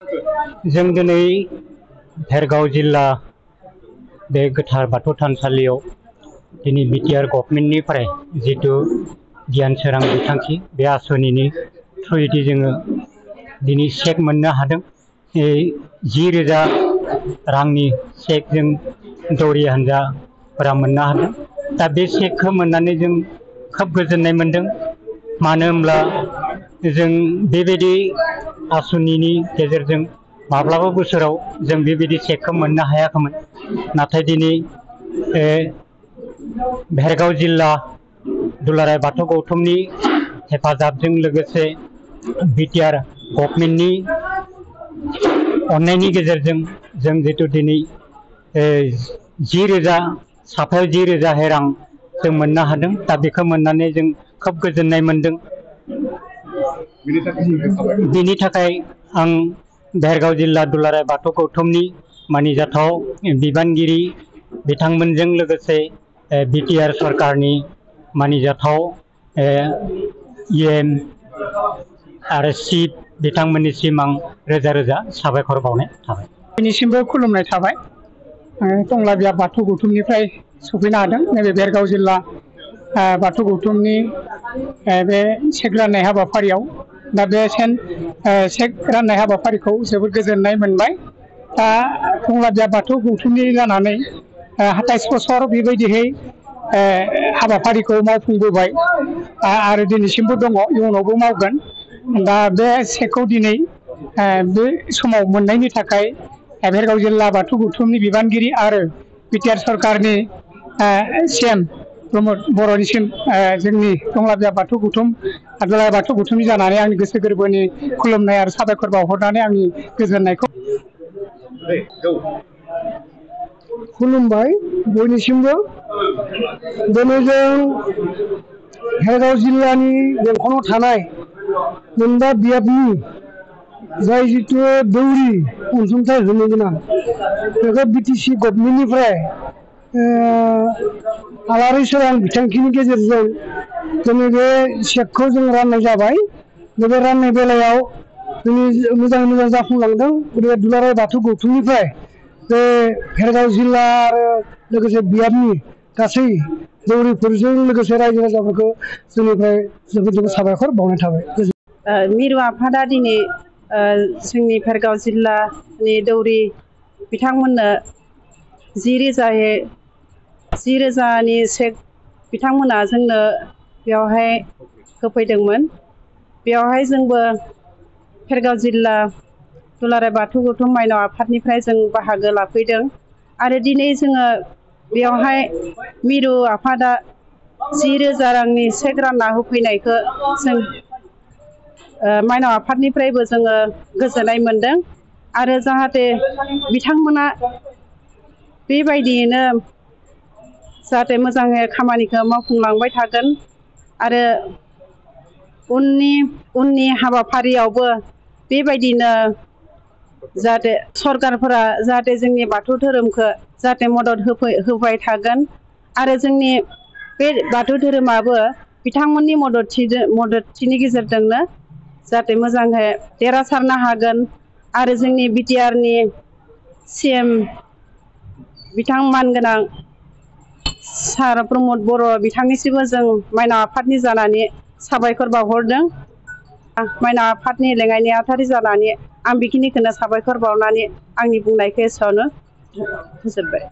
जों दिनै भेरगाव जिल्ला बे गोथार बाथौ थानसालियाव दिनै बिटिआर गभर्नमेन्टनिफ्राय जितु गियान सोरां बिथांखि बे आसनिनि थ्रुयै जोङो दिनै चेक मोननो हादों। 10,000 रांनि चेक जों दौरि हान्जाफोरा मोननो हादों। दा बे चेकखौ मोननानै जों खोब गोजोननाय मोनदों। मानो होनब्ला जों बेबायदि आसनिनि गेजेरजों माब्लाबा बोसोराव जों बेबायदि चेकखौ मोननो हायाखैमोन। नाथाय दिनै भेरगाव जिल्ला दुलाराय बाथौ गौथुमनि हेफाजाबजों लोगोसे बिटिआर गभर्नमेन्टनि अननायनि गेजेरजों जों जितु दिनै 10,000 साफायाव 10,000 रां जों मोननो हादों। दा बेखौ मोननानै जों खोब गोजोननाय मोनदों। बिनि थाखाय आं भेरगाव जिल्ला दुलाराय बाथौ गौथुमनि मानिजाथाव बिबानगिरि बिथांमोनजों लोगोसे बिटिआर सरकारनि मानिजाथाव EM आरो चिफ बिथांमोननिसिम आं रोजा रोजा साबायखर बावनाय थाबाय। बयनिसिमबो खुलुमनाय थाबाय। टंला बियाब बाथौ गौथुमनिफ्राय सफैनो हादों नैबे भेरगाव जिल्ला बाथौ गौथुमनि बे चेक राननाय हाबाफारियाव। दा बे चेक राननाय हाबाफारिखौ जोबोद गोजोननाय मोनबाय। दा टंला बियाब बाथौ गौथुमनि जानानै 27 बोसोर बेबायदिहै हाबाफारिखौ मावफुंबोबाय आरो दिनैसिमबो दङ, इयुनावबो मावगोन। दा बे चेकखौ दिनै बे समाव मोननायनि थाखाय भेरगाव जिल्ला बाथौ गौथुमनि बिबानगिरि आरो बिटिआर सरकारनि CM प्रमद बर'निसिम जोंनि टंला बियाब बाथौ गौथुम दुलाराय बाथौ गौथुमनि जानानै आंनि गोसो गोरबोनि खुलुमनाय आरो साबायखर बावहरनानै आंनि गोजोननायखौ खुलुमबाय बयनिसिमबो। दिनै जों भेरगाव जिल्लानि बेंखनाव थानाय मोनबा बियाबनि जाय जितु दौरि अनसुंथाइ होनो गोनां बेखौ BTC गभर्नमेन्टनिफ्राय आलारि सोरां बिथांखिनि गेजेरजों दिनै बे चेकखौ जों राननाय जाबाय। बे राननाय बेलायाव जोंनि मोजाङै मोजां जाफुंलांदों। गतिके दुलाराय बाथौ गौथुमनिफ्राय बे भेरगाव जिल्ला आरो लोगोसे बियाबनि गासै दौरिफोरजों लोगोसे रायजो राजाफोरखौ जोंनिफ्राय जोबोद जोबोद साबायखर बावनाय थाबाय। मिरु आफादा दिनै जोंनि भेरगाव जिल्लानि दौरि बिथांमोननो 10,000नि चेक बिथांमोना जोंनो बेवहाय होफैदोंमोन। बेवहाय जोंबो भेरगाव जिल्ला दुलाराय बाथौ गौथुम माइनाव आफादनिफ्राय जों बाहागो लाफैदों। आरो दिनै जोङो बेवहाय मिरु आफादा 10,000 रांनि चेक रानना होफैनायखौ जों माइनाव आफादनिफ्रायबो जोङो गोजोननाय मोनदों। आरो जाहाथे बिथांमोना बेबायदियैनो जाहाथे मोजाङै खामानिखौ मावफुंलांबाय थागोन आरो उननि हाबाफारियावबो बेबायदिनो जाहाथे सरकारफोरा जाहाथे जोंनि बाथौ धोरोमखौ जाहाथे मदद होबाय थागोन आरो जोंनि बे बाथौ धोरोमाबो बिथांमोननि मददथिनि गेजेरजोंनो जाहाथे मोजाङै देरहासारनो हागोन। आरो जोंनि बिटिआरनि CM बिथां मानगोनां सार प्रमद बर' बिथांनिसिमबो जों माइनाव आफादनि जानानै साबायखर बावहरदों। माइनाव आफादनि लेङाइ नेहाथारि जानानै आं बेखिनिखौनो साबायखर बावनानै आंनि बुंनायखौ एसेयावनो फोजोबबाय।